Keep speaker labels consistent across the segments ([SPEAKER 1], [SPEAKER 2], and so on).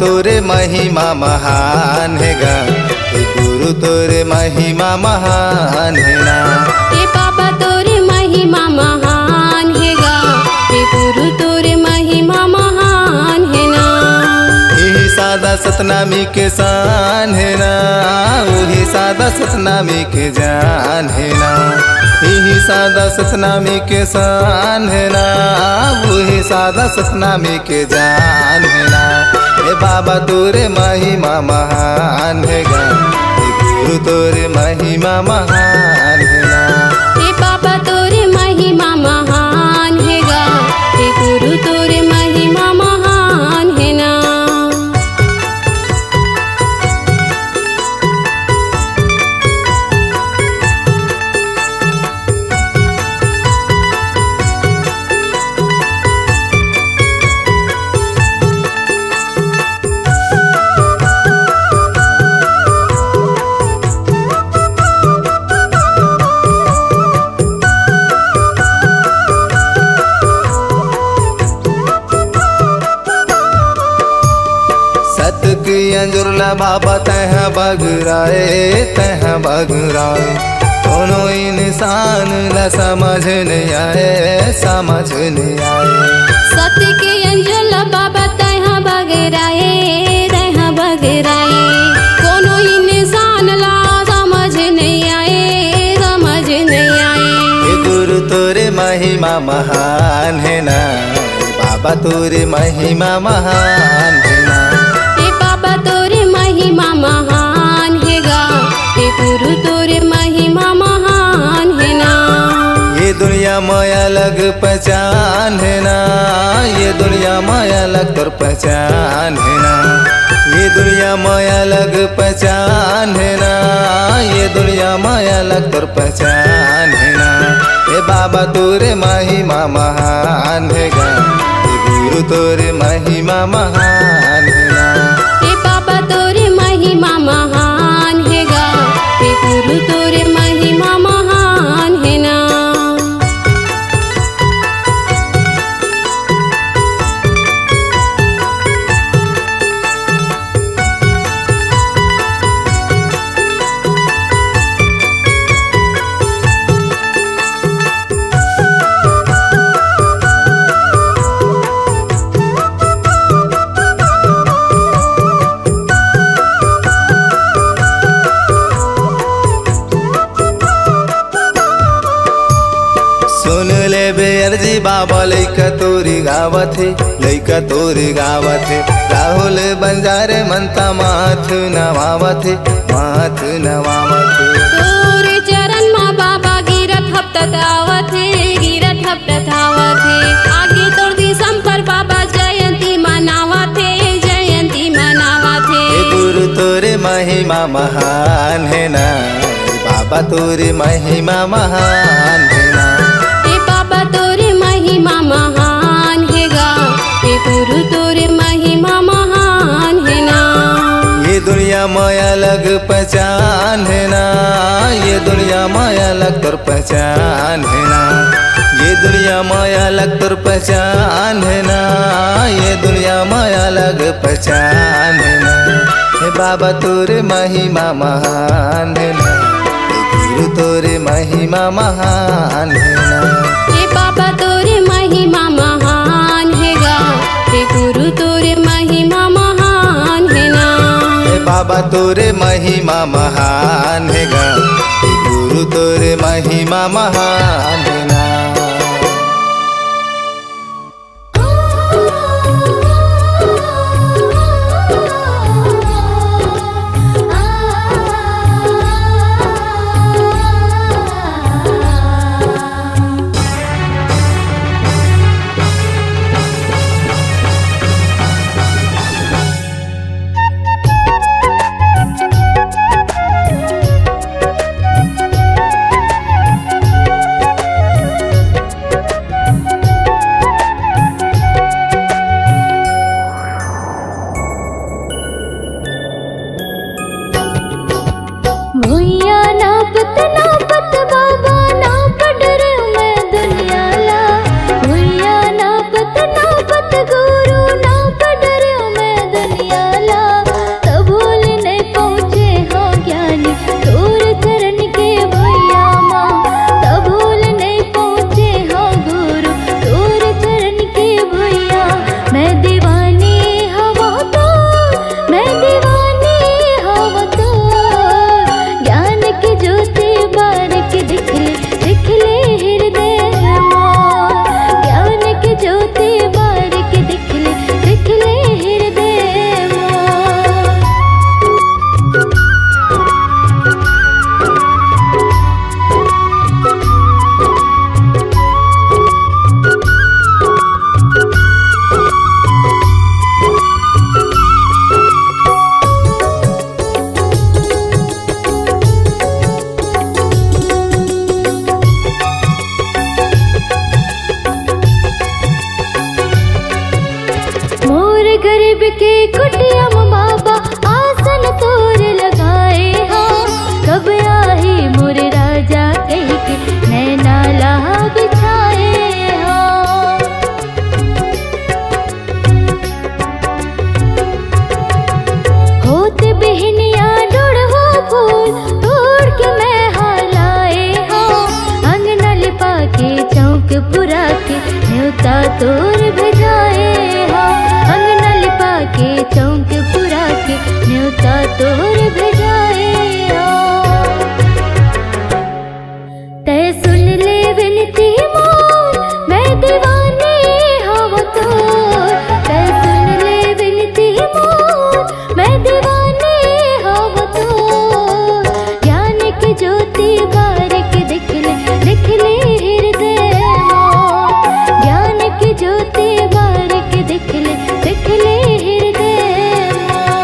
[SPEAKER 1] तोरे महिमा महान है गा, हे गुरु तोरे महिमा महान है ना।
[SPEAKER 2] हे बाबा तोरे महिमा महान है गा, हे गुरु तोरे महिमा महान है ना।
[SPEAKER 1] यही सादा सतनामी के शान है ना, वही सादा सतनामी के जान है ना। यही सादा सतनामी के शान है ना, वही सादा सतनामी के जान है ना। हे बाबा तोरे महिमा महान है गा, हे गुरु तोरे महिमा महान है ना।
[SPEAKER 2] हे बाबा तोरे महिमा महान है गा, हे गुरु तोरे महिमा महान है ना।
[SPEAKER 1] अंजुरला बाबा तह बगराए, तह बगराए। दोनों इंसान ला समझ नहीं आए, समझ नहीं आए।
[SPEAKER 2] सत्य के अंजल बाबा तह बगराए, तह बगराए। दोनों इंसान ला समझ नहीं आए, समझ नहीं आए।
[SPEAKER 1] हे गुरु तोरे महिमा महान है ना, बाबा तोरे महिमा महान है ना।
[SPEAKER 2] तोरे महिमा महान है गा, हे गुरु तोरे महिमा महान है ना।
[SPEAKER 1] ये दुनिया माया लग पहचान है ना, ये दुनिया माया लग तोर पहचान है ना। ये दुनिया माया लग पहचान है ना, ये दुनिया माया लग तोर पहचान है ना। हे बाबा तोरे महिमा महान है गा, हे गुरु तोरे महिमा महान है ना।
[SPEAKER 2] तोरे महिमा महान है गा, हे गुरु तोरे महिमा महान है ना।
[SPEAKER 1] सुन ले बेअर्जी बाबा लैका तोरी गावत है, लैका तोरी गावत है। राहुल बंजारे मनता माथ नवावत है, माथ नवावत है।
[SPEAKER 2] तोरे चरण मा बाबा गिरत हप्ततावत है, गिरत हप्ततावत है। आगे तोर दिसम पर बाबा जयंती मनावत है, जयंती मनावत है।
[SPEAKER 1] हे गुरु तोरे महिमा महान है ना, बाबा तोरे महिमा महान है ना।
[SPEAKER 2] बाबा तोरे महिमा महान है गा, हे गुरु तोरे महिमा महान है ना।
[SPEAKER 1] ये दुनिया माया लग पहचान है ना, ये दुनिया माया लग तोर पहचान है ना। ये दुनिया माया लग तोर पहचान है ना, ये दुनिया माया लग पहचान है ना। हे बाबा तोरे महिमा महान है ना, हे गुरु तोरे महिमा महान है ना।
[SPEAKER 2] हे बाबा तोरे महिमा महान है गा, हे गुरु तोरे महिमा महान है ना।
[SPEAKER 1] हे बाबा तोरे महिमा महान है गा, हे गुरु तोरे महिमा महान है ना।
[SPEAKER 3] तोर भेजाए हो, अंगना लिपा के चौक पुरा के न्योता तोर भेजाए हो। तै सुन ले विनती मोर, मैं दीवानी हव तोर। तै सुन ले विनती मोर, मैं दीवानी हव तोर। ज्ञान की ज्योति बारिक दिख ले हृदय मोर। ज्ञान की ज्योति बारिक दिख ले हृदय मोर।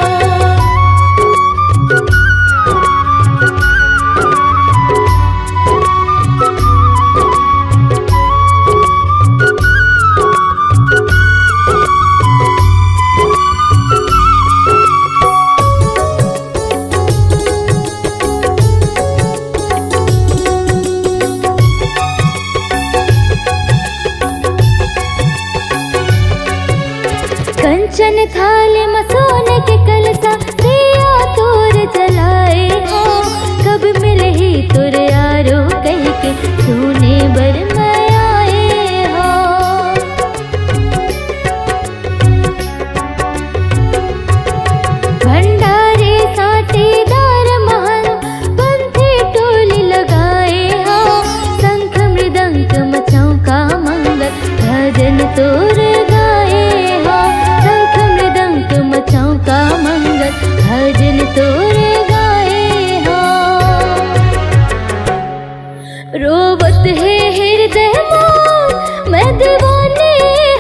[SPEAKER 3] कंचन थाल मसोन के कलसा दिया तोर जलाए हो। कब मिले ही तुर यारो कह के सोने बर मैं आए हो। भंडारे साटेदार महल पंथी टोली लगाए हो। शंख मृदंग मचाऊ का मंगल भजन तोर गाए हो। शंख मृदंग मचाऊ का मंगल भजन तोर गाए हो। रोवत है हृदय मोर, मैं दीवानी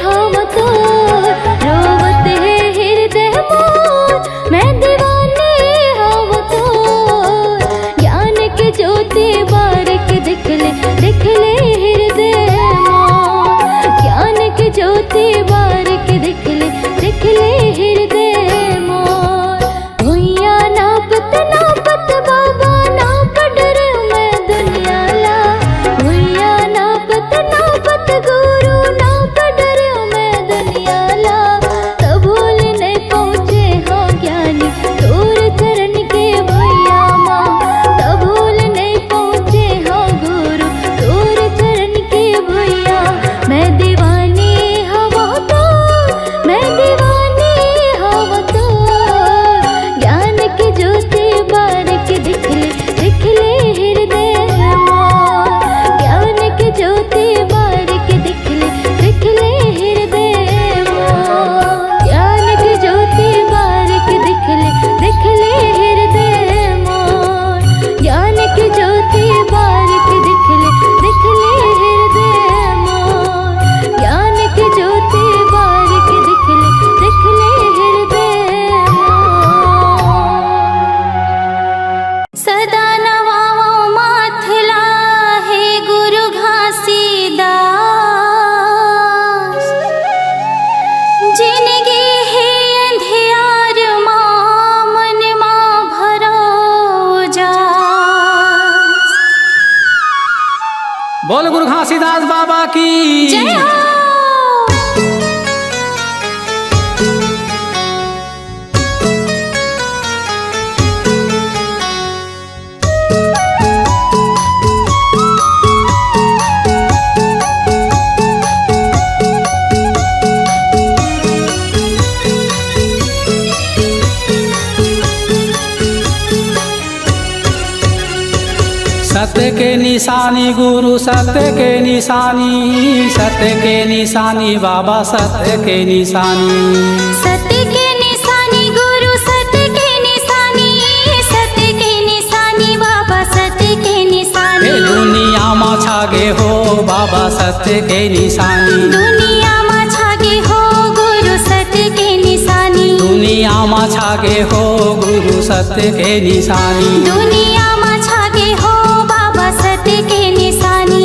[SPEAKER 3] हव तोर। रोवत है हृदय मोर, मैं दीवानी हव तोर। ज्ञान की ज्योति बारिक दिख ले हृदय मोर। ज्ञान की ज्योति बारिक दिख ले हृदय मोर। भुइया नापत नापत बाबा नाप डर मैं दुनिया ला। भुइया नापत नापत गुरु नाप डर मैं दुनिया ला। कबूल नहीं पहुँचे हो ज्ञानी तोर चरण के भैया माँ। कबूल नहीं पहुँचे हो गुरु तोर चरण के भैया। मैं दीवानी हव तोर, मैं दीवानी हव तोर। ज्ञान की ज्योति बारिक दिख ले हृदय मोर। ज्ञान की ज्योति बारिक दिख ले हृदय मोर। ज्ञान की ज्योति बारिक दिख ले हृदय मोर। ज्ञान की ज्योति बारिक दिख ले हृदय मोर। ज्ञान की ज्योति बारिक दिख ले हृदय मोर। सदा नवाओ माथला है गुरु घासीदास। जिनगी है अंधियार माँ मन माँ भरो जास।
[SPEAKER 4] बोल गुरु घासीदास बाबा की
[SPEAKER 3] जय हो।
[SPEAKER 4] सत्य के निशानी गुरु सत्य के निशानी। सत्य के निशानी बाबा सत्य के निशानी।
[SPEAKER 3] सत्य के निशानी गुरु सत्य के निशानी। सत्य के निशानी बाबा सत्य के निशानी।
[SPEAKER 4] ए दुनिया में छागे हो बाबा सत्य के निशानी।
[SPEAKER 3] दुनिया में छागे हो गुरु सत्य के निशानी।
[SPEAKER 4] दुनिया में छागे हो गुरु सत्य के निशानी।
[SPEAKER 3] दुनिया में छागे हो बाबा सत्य के निशानी।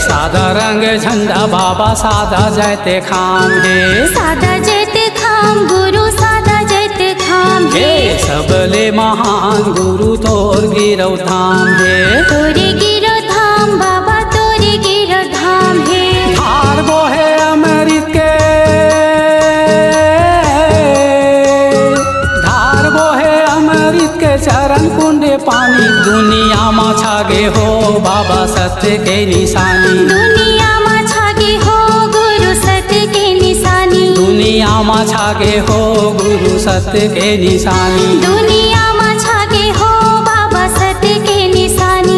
[SPEAKER 4] सादा रंग झंडा बाबा सादा जैते खाम है।
[SPEAKER 3] सादा जैते खाम गुरु सादा जैते खाम
[SPEAKER 2] है।
[SPEAKER 4] सबले महान गुरु तोर गिरौ धाम है।
[SPEAKER 3] तोरे गिरो धाम बाबा तोरे गिरो धाम है।
[SPEAKER 4] धार बोहे अमृत के, धार बोहे अमृत के चरण कुंडे पानी। दुनिया मा छागे हो बाबा सत्य के निशानी।
[SPEAKER 3] दुनिया मा छागे हो गुरु सत्य के निशानी।
[SPEAKER 4] दुनिया मा छागे हो गुरु सत्य के निशानी।
[SPEAKER 3] दुनिया मा छागे हो बाबा सत्य के निशानी।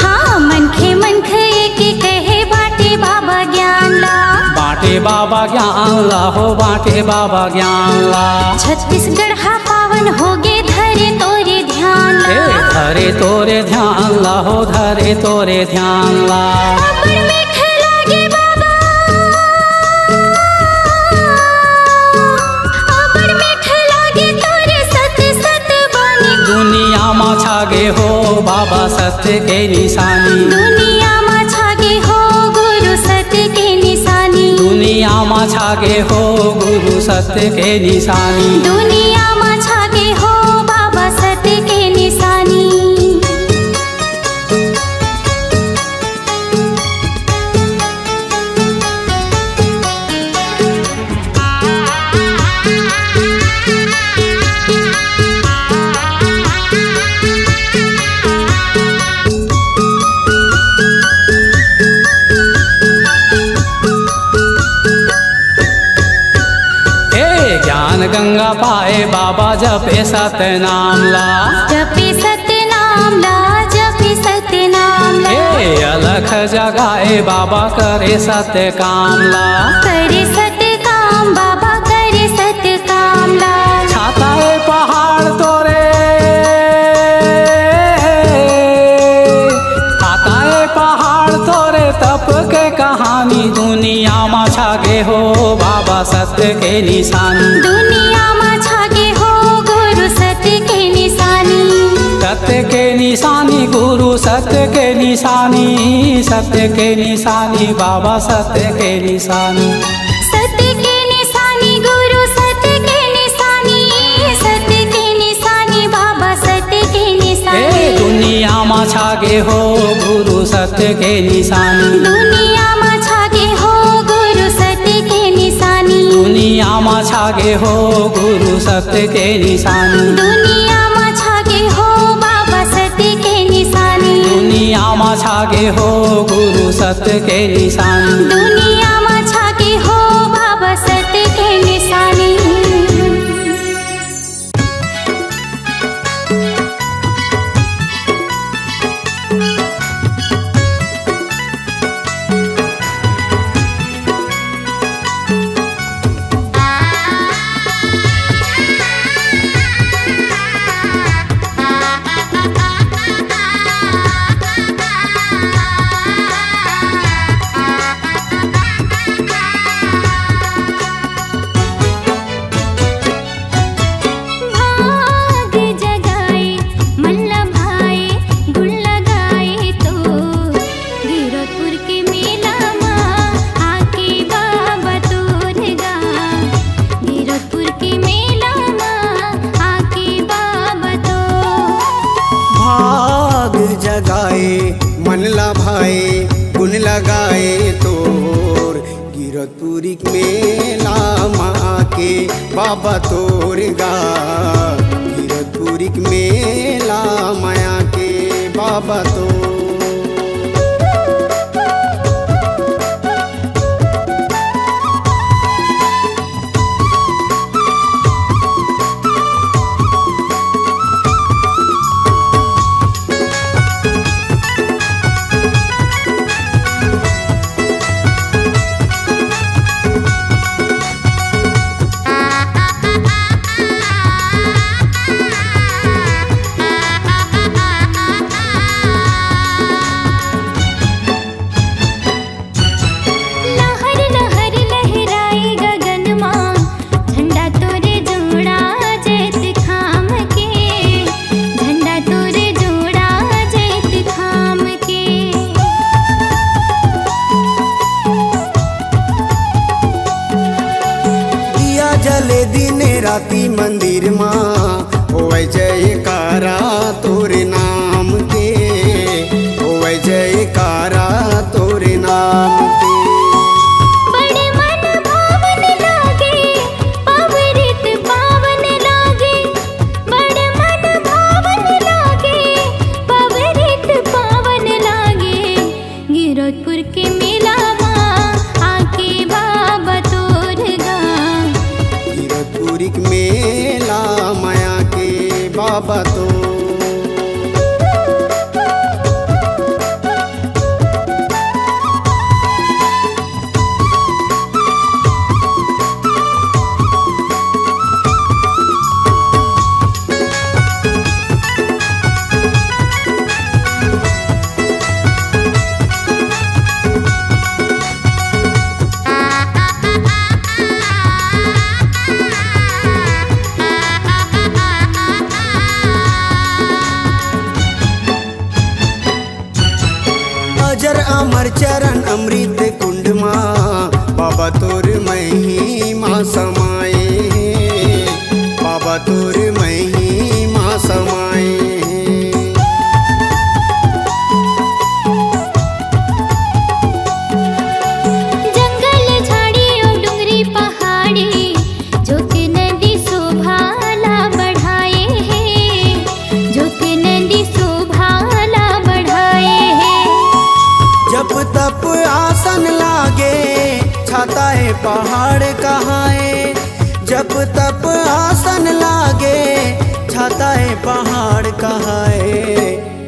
[SPEAKER 3] हाँ मनखे मनखे के कहे बाटे बाबा ज्ञान ला।
[SPEAKER 4] बाटे बाबा ज्ञान ला हो बाटे बाबा ज्ञान ला।
[SPEAKER 3] छत्तीसगढ़ हा पावन होगे धरे तोरे ध्यान ला।
[SPEAKER 4] धरे तोरे ध्यान ला हो धरे तोरे ध्यान ला।
[SPEAKER 3] अबड़ मीठ लागे बाबा, अबड़ मीठ लागे तोरे सत्य सत्य बानी।
[SPEAKER 4] दुनिया मा छागे हो बाबा सत्य के निशानी।
[SPEAKER 3] दुनिया मा छागे हो गुरु सत्य के निशानी।
[SPEAKER 4] दुनिया मा छागे हो गुरु सत्य के निशानी।
[SPEAKER 3] दुनिया मा छागे हो बाबा सत्य के निशानी।
[SPEAKER 4] ज्ञान गंगा पाए बाबा जपे सत्य नाम ला।
[SPEAKER 3] जपे सत्य नाम ला, जपे सत्य नाम ला।
[SPEAKER 4] अलख जगाए बाबा करे सत्य काम ला।
[SPEAKER 3] करे सत्य काम बाबा करे सत्य काम ला।
[SPEAKER 4] छाता है पहाड़ तोरे, छाता है पहाड़ तोरे तप के कहानी। दुनिया मा छागे हो बाबा सत्य के निशानी।
[SPEAKER 3] दुनिया मा छागे हो गुरु सत्य के निशानी।
[SPEAKER 4] सत्य के निशानी गुरु सत्य के निशानी। सत्य के निशानी बाबा सत्य के निशानी।
[SPEAKER 3] सत्य के निशानी गुरु सत्य के निशानी। सत्य के निशानी बाबा सत्य के निशानी।
[SPEAKER 4] दुनिया मा छागे हो गुरु सत्य के निशानी।
[SPEAKER 3] दुनिया मा छागे हो गुरु सत्य के निशानी।
[SPEAKER 4] दुनिया मा छागे हो गुरु सत्य के निशानी।
[SPEAKER 3] दुनिया मा छागे हो बाबा सत्य के निशानी।
[SPEAKER 4] दुनिया मा छागे हो गुरु सत्य के निशानी।
[SPEAKER 3] दुनिया मा छागे हो बाबा सत्य के निशानी।
[SPEAKER 5] मन लभाए गुण लगाए तोर गिरतपुरी मेला माँ के बाबा तोर गा गिरतपुरी मेला माया के बाबा तो बाबा तो। अजर अमर चरण अमृत कुंड माँ बाबा तोर महिमा समाए, बाबा तोर महिमा समाए।
[SPEAKER 3] जंगल झाड़ी और डूंगरी पहाड़ी ज्योति नदी शोभाला बढ़ाए हैं, ज्योति नदी शोभाला बढ़ाए हैं।
[SPEAKER 5] जब तप आसन लागे छाता है पहाड़ कहाए, जब तप आसन लागे छाता है पहाड़ कहाए।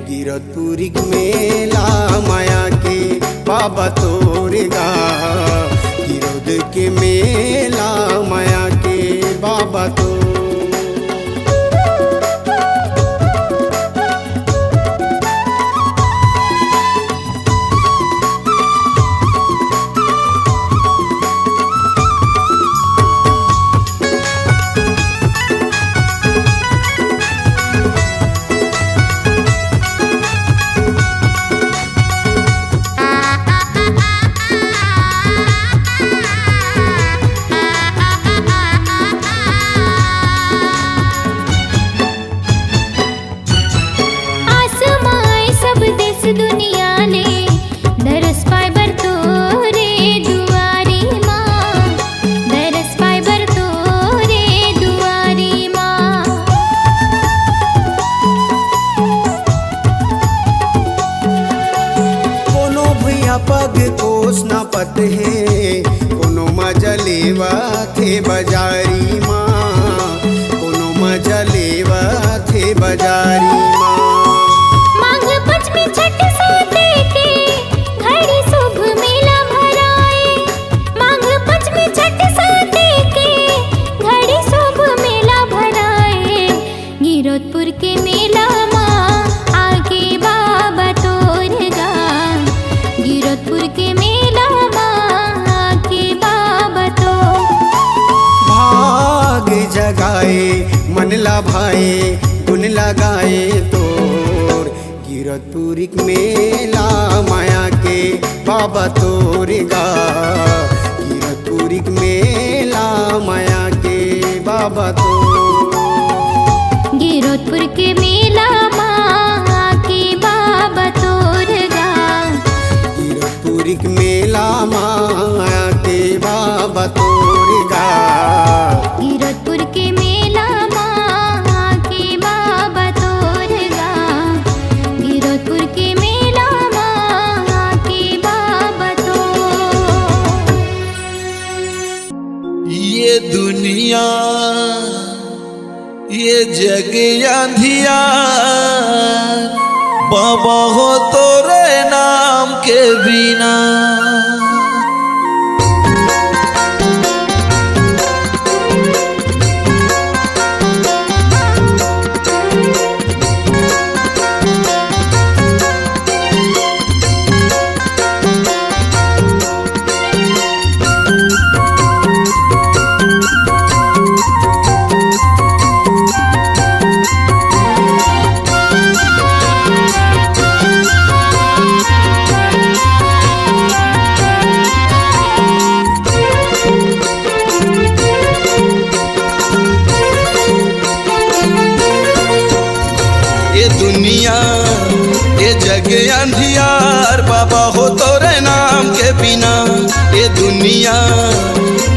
[SPEAKER 5] गिरतपुरी मेला माया के बाबा तोरेगा, गिरोद के मेला माया के बाबा तो।
[SPEAKER 3] दुनिया ने दरस पाए बर तोरे दुआरी माँ, दरस पाए बर तोरे दुआरी माँ।
[SPEAKER 5] कोनो भैया पग कोस न पत है, कोनो मजलेवा थे बजारी माँ, कोनो मजलेवा थे बजारी माँ।
[SPEAKER 3] मांग पंचमी छठ साते के घड़ी शुभ मेला भराए, मांग पंचमी छठ साते के घड़ी शुभ मेला भराए। गिरतपुर के मेला माँ आगे बाबा तोरेगा, गिरतपुर के मेला माँ आगे बाबा तो।
[SPEAKER 5] भाग जगाए मन लाभाए गुण लगाए तोर, गिरतपुरी मेला माया के बाबा तोरेगा, गिरतपुरी मेला माया के बाबा तो।
[SPEAKER 3] गिरतपुर के मेला माँ के बाबा तोरेगा,
[SPEAKER 5] गिरतपुरी मेला माया के बाबा तोरेगा,
[SPEAKER 3] गिरतपुर के मेला माँ के बाबा तोरेगा, गिरतपुर के मेला माँ के बाबा तो।
[SPEAKER 1] ये दुनिया ये जग अंधिया बाबा हो तोरे नाम के बिना। दुनिया ये जग अंधियार बाबा हो तोरे नाम के बिना। ये दुनिया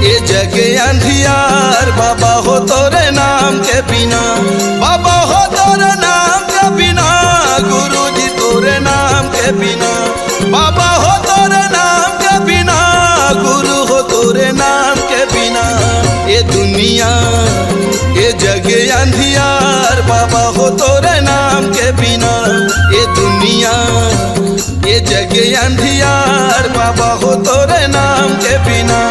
[SPEAKER 1] ये जग अंधियार बाबा हो तोरे नाम के बिना। बाबा हो तोरे नाम के बिना, गुरु जी तोरे नाम के बिना। बाबा हो तोरे नाम के बिना, गुरु हो तोरे नाम के बिना। ये दुनिया ये जग अंधियार बाबा जग अंधियार बाबा हो तोरे नाम के बिना।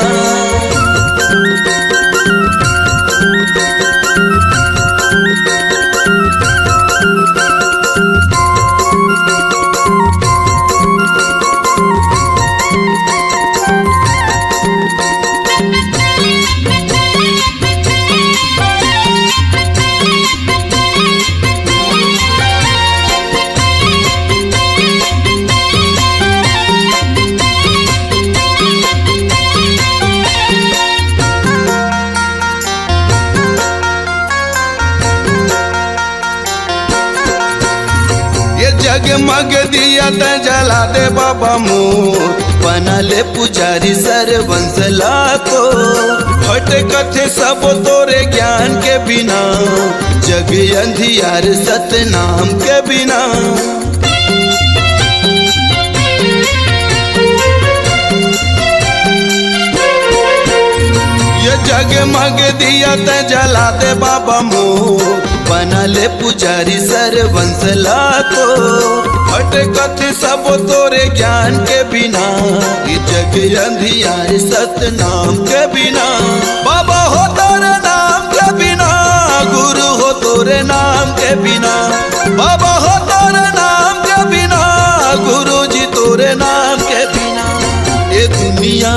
[SPEAKER 1] जगमग दिया त जला दे बाबा मोर, बना ले पुजारी सरवंश लाखो। भटकथे सब तोरे ज्ञान के बिना, जग अंधियार सतनाम के बिना। ये जगमग दिया त जला दे बाबा मोर, बना ले पुजारी सरवंश लाखो। भटकथ सब तोरे ज्ञान के बिना, ये जग अंधियार सतनाम के बिना। बाबा हो तोरे नाम के बिना, गुरु हो तोरे नाम के बिना। बाबा हो तोरे नाम के बिना, गुरु जी तोरे नाम के बिना। ये दुनिया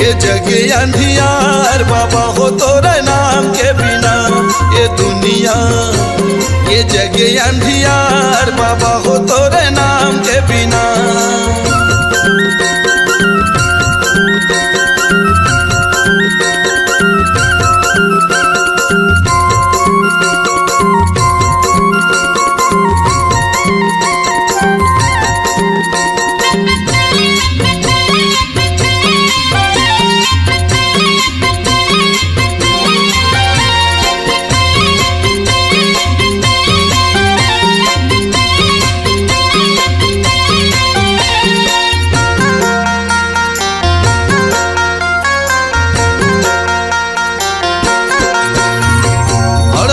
[SPEAKER 1] ये जग अंधियार बाबा हो तोरे नाम के बिना। ये दुनिया ये जग अंधियार बाबा हो तोरे नाम के बिना।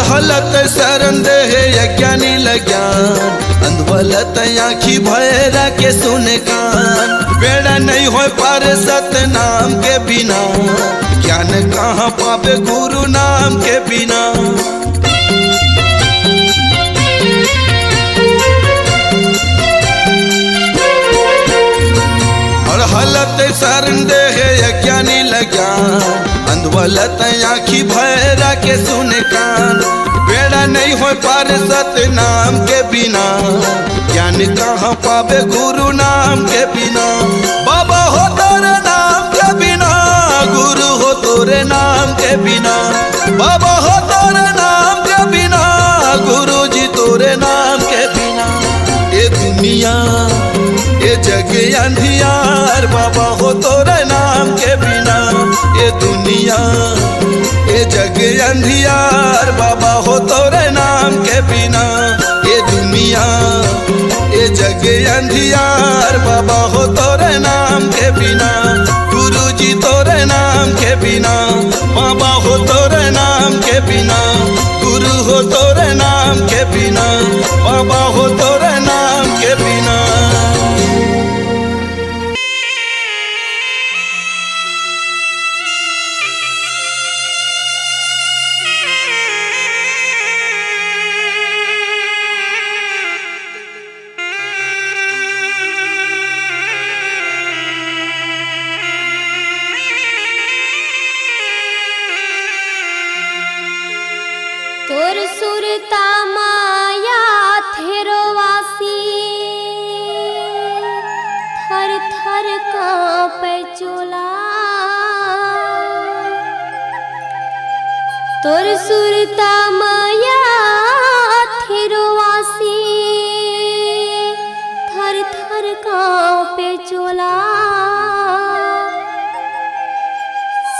[SPEAKER 1] हलत शरण दे यज्ञानी लज्ञान, अंधवलत आँखी भैरा के सुने कान। बेड़ा नहीं हो पार सतनाम के बिना, ज्ञान कहाँ पावे गुरु नाम के बिना। और हलत शरण दे यज्ञानी लज्ञान, अंधवलत आँखी भैरा के सुने कान। बेड़ा नहीं हो पार सतनाम के बिना, ज्ञान कहाँ पावे गुरु नाम के बिना। बाबा हो तोरे नाम के बिना, गुरु हो तोरे नाम के बिना। बाबा हो तोरे नाम के बिना, गुरु जी तोरे नाम के बिना। ये दुनिया ये जग अंधियार बाबा हो तोरे नाम के बिना। ये दुनिया ये जग अंधियार बाबा हो तोरे नाम के बिना। ये दुनिया ये जग अंधियार बाबा हो तोरे नाम के बिना। गुरु जी तोरे नाम के बिना, बाबा हो तोरे नाम के बिना। गुरु हो तोरे नाम के बिना, बाबा हो तोरे नाम के बिना।
[SPEAKER 3] तोर सुरता माया थेरो वासी, थर थर कांपे चोला। तोर सुरता माया थेरो वासी, थर थर कांपे चोला।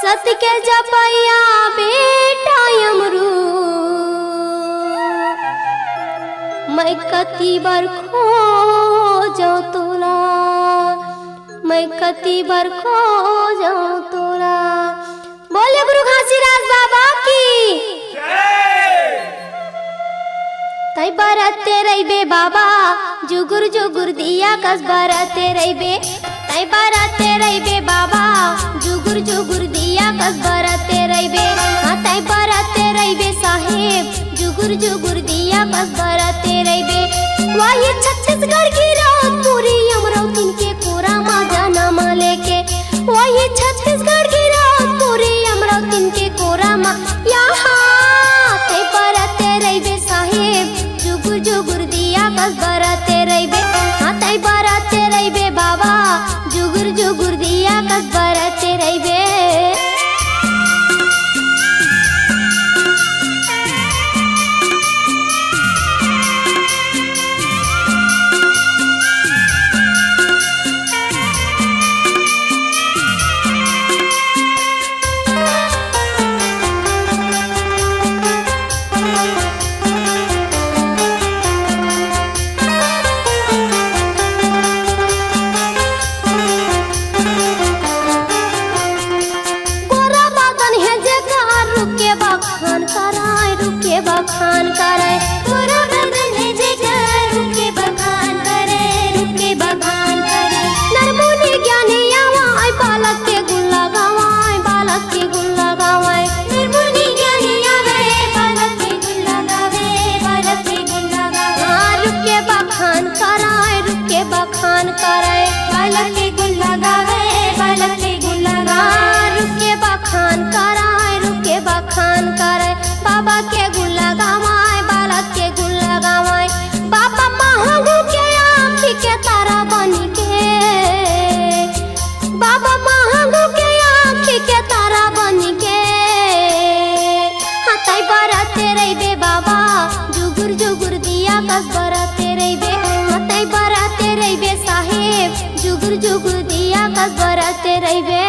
[SPEAKER 3] सत के जपैया बेटा यमरू, मैं कती बार खो जाऊं तोला। मैं कती बार खो जाऊं तोला। बोले गुरु घासीदास बाबा की। तै बरते रहिबे बाबा जुगुर जुगुर दिया कस बरते रहिबे तै बरते रहिबे बाबा जुगुर जुगुर दिया कस बरते रहिबे हाँ तै बरते रहिबे साहेब जुगुर जुगुर दिया कस बरते रहिबे वही छत्तीसगढ़ की रात पूरी अमरावती के कोरा मा जनम लेके वही छत्तीसगढ़ की रात पूरी अमरावती के कोरा मा यहाँ तै बरते रहिबे साहेब जुगुर जुगुर दिया कस बरते रहिबे हाँ तै बरते रहिबे बाबा जुगुर जुगुर दिया कस बरते रहिबे बखान करे पूरा बदन है जेकर रुके बखान करे नरमुनि ज्ञानी आवाय बालक के गुण लगावाय नरमुनि ज्ञानी आवे बालक के गुण लगावे रुके बखान कराय बालक के गुण लगावे रुके बखान कराय बाबा के गुण लगावाय बालक के गुण लगावाय बाबा महागु के आँखी के तारा बनी के बाबा महागु के आँखी के तारा बनी के हाँ तै बरते रहिबे बाबा जुगुर जुगुर दिया कस बरते रहिबे हाँ तै बरते रहिबे साहेब जुगुर जुगुर दिया कस बरते रहिबे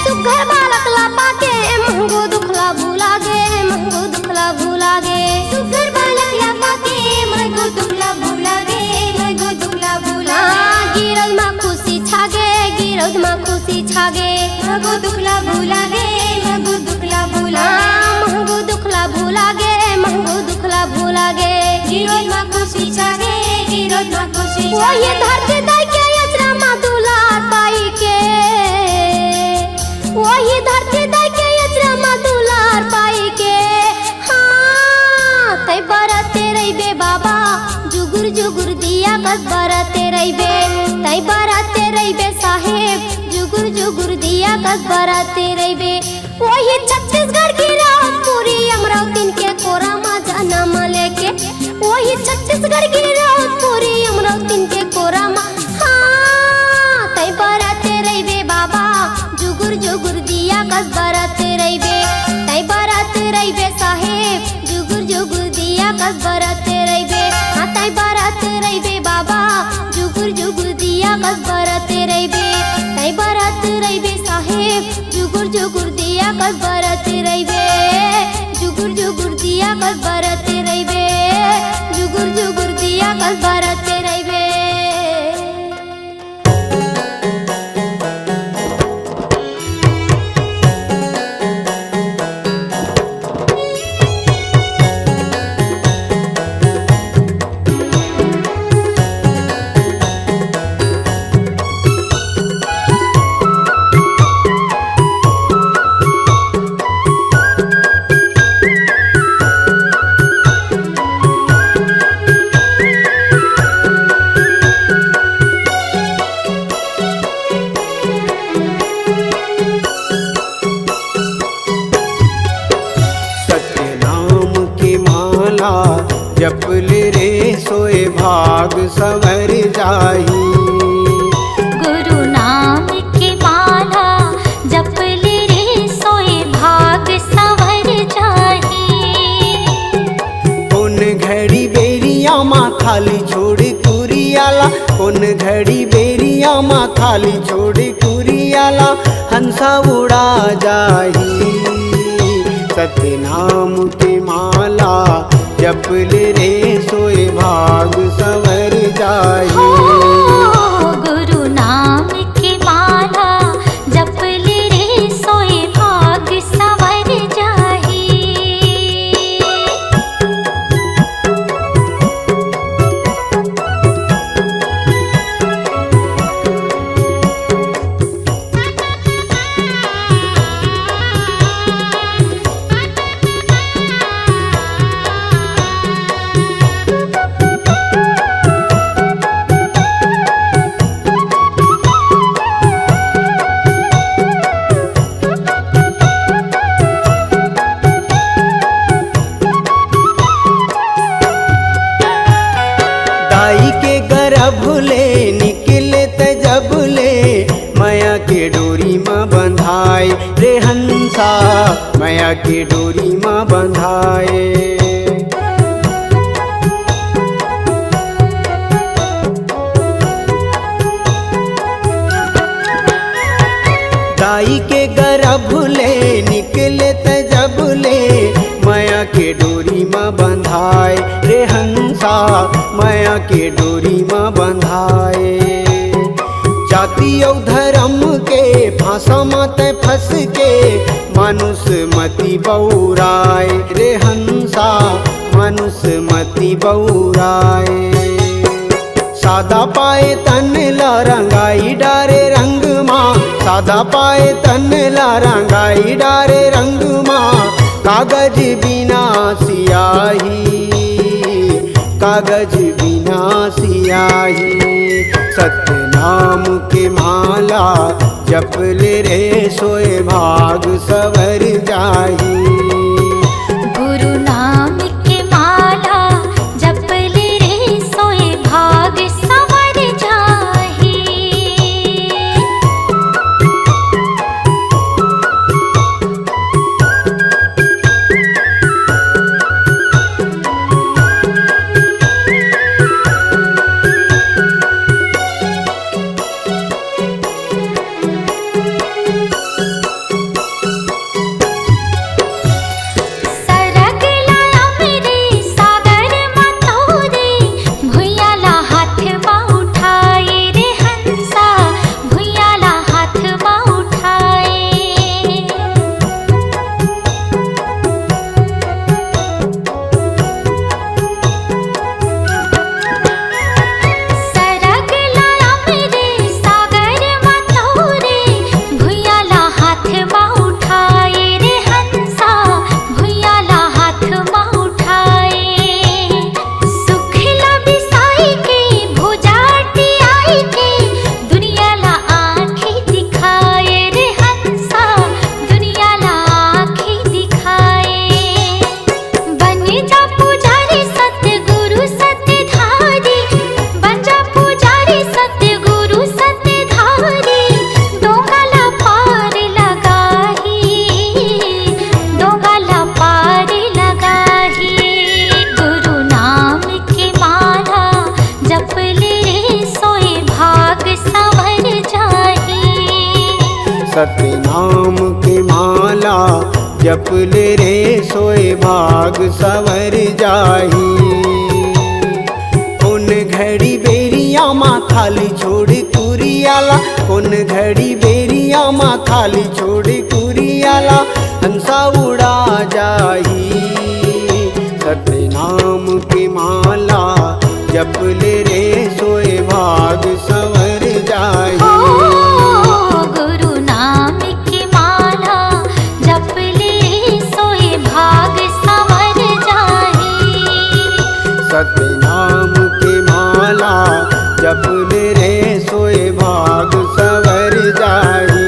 [SPEAKER 3] सुघर बालक ला पाके महंगो दुखला भूला गे सुघर बालक ला पाके महंगो दुखला भूला गिरद मा खुशी छागे महंगो दुखला भूला गे गिरद मा खुशी छागे वो ये धरती दाई के अचरा मा दुलार पाई के वही धरती दाई के अचरा मा दुलार पाई के हाँ तै बरते रहिबे बाबा जुगुर जुगुर दिया कस बरते रहिबे तै बरते रहिबे साहेब जुगुर जुगुर दिया कस बरते रहिबे वही छत्तीसगढ़ की रात पूरी अमरावती के कोरा मा जनम लेके वही छत्तीसगढ़ की रात पूरी अमरावती के कोरा मा हाँ तै बरते रहिबे बाबा जुगुर जुगुर दिया कस बरते रहिबे तै बरते रहिबे साहेब जुगुर जुगुर दिया कस बरते रहिबे हाँ तै बरते रहिबे बाबा जुगुर जुगुर दिया कस बरते रहिबे तै बरते रहिबे साहेब जुगुर जुगुर दिया कस बरते रहिबे जुगुर जुगुर दिया कस बरते रहिबे जुगुर जुगुर दिया कस बरते रहिबे
[SPEAKER 5] उन घड़ी बेरिया माँ थाली छोड़ी कुरियाला हंसा उड़ा जाही। सत्य नाम की माला जप ले रे सोए भाग संवर जाही।
[SPEAKER 3] गुरु नाम की माला जप ले रे सोए भाग संवर जाही।
[SPEAKER 5] दाई के गर्भ ले निकले त जब ले माया के डोरी माँ बंधाए रे हंसा माया के डोरी माँ बंधाए। दाई के गर्भ ले निकले त जब ले माया के डोरी माँ बंधाए रे हंसा माया के डोरी माँ बंधाए। जाति और धर्म के फांसा मत फंस के मानुष मति बौराए रे हंसा मानुष मति बौराए। सादा पाए तन ला रंगाई डारे रंग माँ सादा पाए तन ला रंगाई डारे रंग माँ। कागज बिना सियाही कागज बिना सियाही। सत्य नाम के माला जप ले रे सोए भाग संवर जाही।
[SPEAKER 3] गुरु नाम की माला जप ले रे सोए भाग संवर जाही।
[SPEAKER 5] सत्य नाम की माला जप ले रे सोए भाग संवर जाही। उन घड़ी बेरिया माँ थाली छोड़ कुरियाला उन घड़ी बेरिया माँ थाली छोड़ कुरियाला हंसा उड़ा जाही। सत्य नाम की माला जप ले रे सोए भाग संवर जाही।
[SPEAKER 3] गुरु नाम की माला जप ले सोए भाग संवर जाही।
[SPEAKER 5] सत्य नाम की माला जप ले रे सोए भाग संवर जाही।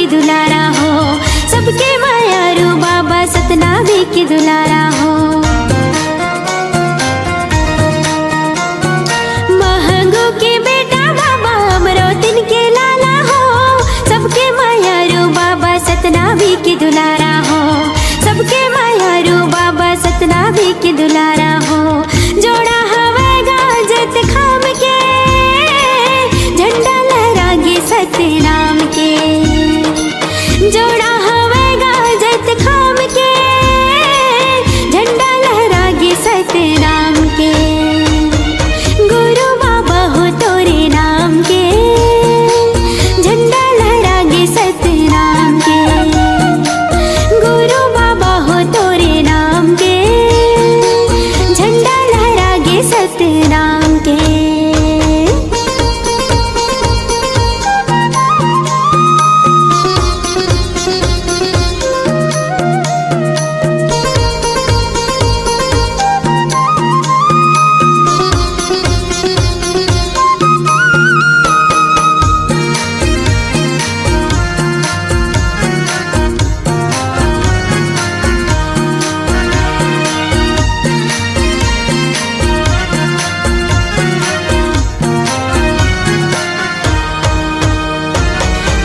[SPEAKER 3] की दुलारा हो, सबके मायारू बाबा सतनामी की दुलारा हो। महंगू के बेटा बाबा अमरोतिन के लाला हो, सबके मायारू बाबा सतनामी की दुलारा हो, सबके मायारू बाबा सतनामी की दुलारा हो। जोड़ा हवेगा जत खाम के, झंडा लहरागे सतनाम के। जोड़ा हवेगा जत खाम के, झंडा लहरागे सतनाम के। गुरु बाबा हो तोरे नाम के, झंडा लहरागे सतनाम के। गुरु बाबा हो तोरे नाम के, झंडा लहरागे सतनाम के।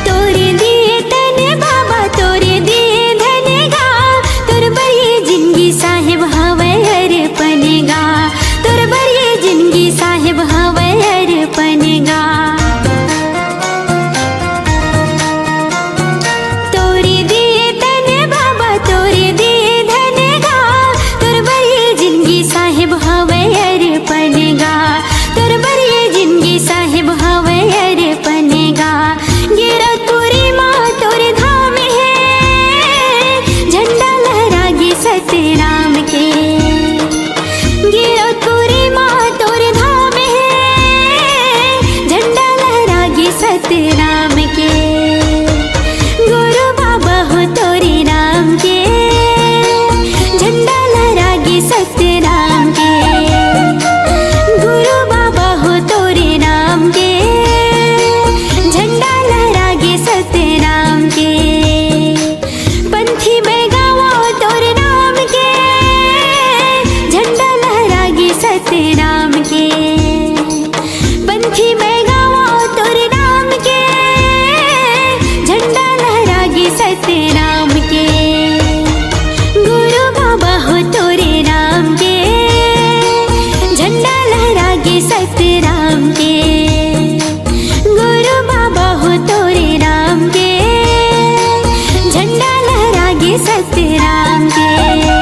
[SPEAKER 3] तोरे दिए तने बाबा तोरे दिए धनेगा, तोर बरिए जिंदगी साहिब हवे अर्पणेगा, तोर बरिए जिंदगी साहिब हवे अर्पणेगा। तोरे दिए तने बाबा तोरे दिए धनेगा, तोर बरिए जिंदगी साहिब हवे अर्पणेगा, तोर बरिए जिंदगी साहिब हवे अर्पणेगा। गिरतपुरी माँ तोरे धाम है, झंडा लहरागे सतनाम के। गिरतपुरी माँ तोरे धाम है, झंडा लहरागे सतनाम के। गुरु बाबा हो तोरे नाम के, झंडा लहरागे सतनाम के। गुरु बाबा हो तोरे नाम के, झंडा लहरागे सतनाम के। पंथी में गावो तोरे नाम के, झंडा लहरागे सतनाम के। पंथी में गावो तोरे नाम के, झंडा लहरागे सतनाम के। गुरु बाबा हो तोरे नाम के, झंडा लहरागे सतनाम के। गुरु बाबा हो तोरे नाम के, झंडा लहरागे सतनाम के।